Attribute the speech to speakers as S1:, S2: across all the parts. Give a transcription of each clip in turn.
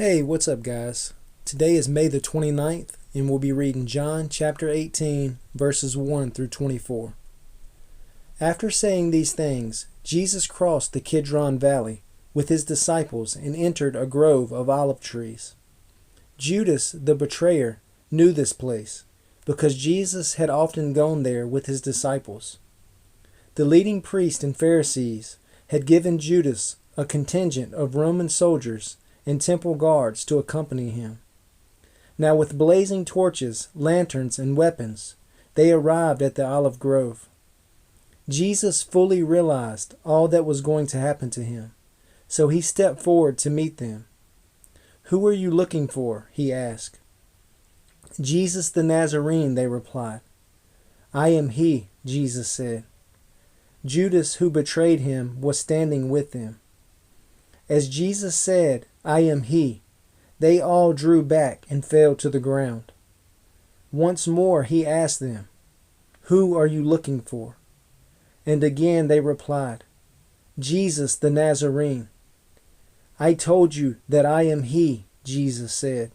S1: Hey, what's up, guys? Today is May the 29th, and we'll be reading John chapter 18, verses 1 through 24. After saying these things, Jesus crossed the Kidron Valley with his disciples and entered a grove of olive trees. Judas, the betrayer, knew this place because Jesus had often gone there with his disciples. The leading priests and Pharisees had given Judas a contingent of Roman soldiers and temple guards to accompany him. Now with blazing torches, lanterns, and weapons, they arrived at the olive grove. Jesus fully realized all that was going to happen to him, so he stepped forward to meet them. "Who are you looking for?" he asked. "Jesus the Nazarene," they replied. "I am he," Jesus said. Judas, who betrayed him, was standing with them. As Jesus said, "I am he," they all drew back and fell to the ground. Once more he asked them, "Who are you looking for?" And again they replied, "Jesus the Nazarene." "I told you that I am he," Jesus said.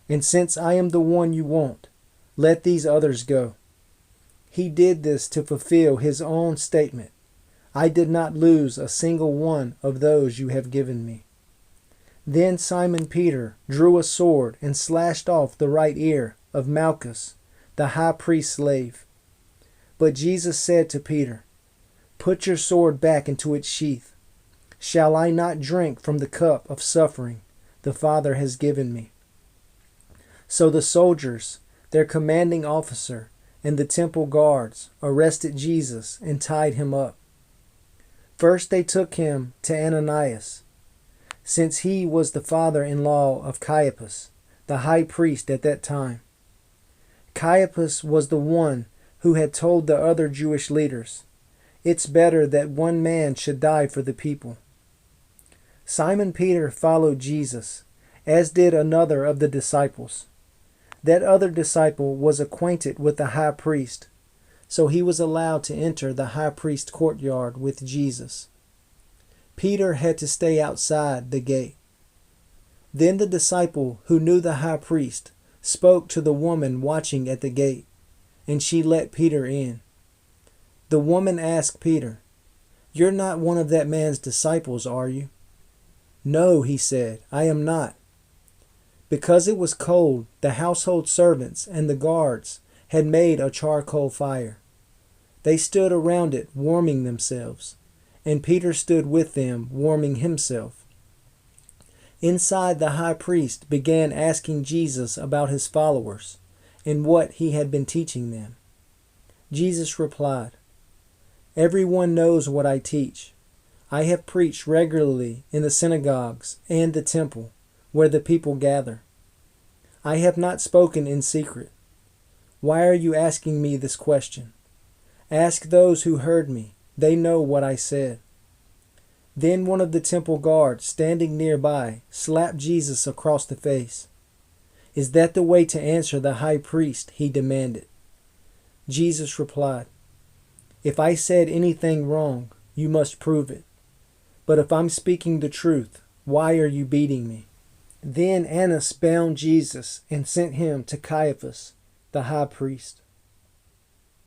S1: "And since I am the one you want, let these others go." He did this to fulfill his own statement, "I did not lose a single one of those you have given me." Then Simon Peter drew a sword and slashed off the right ear of Malchus, the high priest's slave. But Jesus said to Peter, "Put your sword back into its sheath. Shall I not drink from the cup of suffering the Father has given me?" So the soldiers, their commanding officer, and the temple guards arrested Jesus and tied him up. First they took him to Ananias, since he was the father-in-law of Caiaphas, the high priest at that time. Caiaphas was the one who had told the other Jewish leaders, "It's better that one man should die for the people." Simon Peter followed Jesus, as did another of the disciples. That other disciple was acquainted with the high priest, so he was allowed to enter the high priest's courtyard with Jesus. Peter had to stay outside the gate. Then the disciple who knew the high priest spoke to the woman watching at the gate, and she let Peter in. The woman asked Peter, "You're not one of that man's disciples, are you?" "No," he said, "I am not." Because it was cold, the household servants and the guards had made a charcoal fire. They stood around it, warming themselves, and Peter stood with them, warming himself. Inside, the high priest began asking Jesus about his followers and what he had been teaching them. Jesus replied, "Everyone knows what I teach. I have preached regularly in the synagogues and the temple, where the people gather. I have not spoken in secret. Why are you asking me this question? Ask those who heard me. They know what I said." Then one of the temple guards standing nearby slapped Jesus across the face. "Is that the way to answer the high priest?" he demanded. Jesus replied, "If I said anything wrong, you must prove it. But if I'm speaking the truth, why are you beating me?" Then Annas bound Jesus and sent him to Caiaphas, the high priest.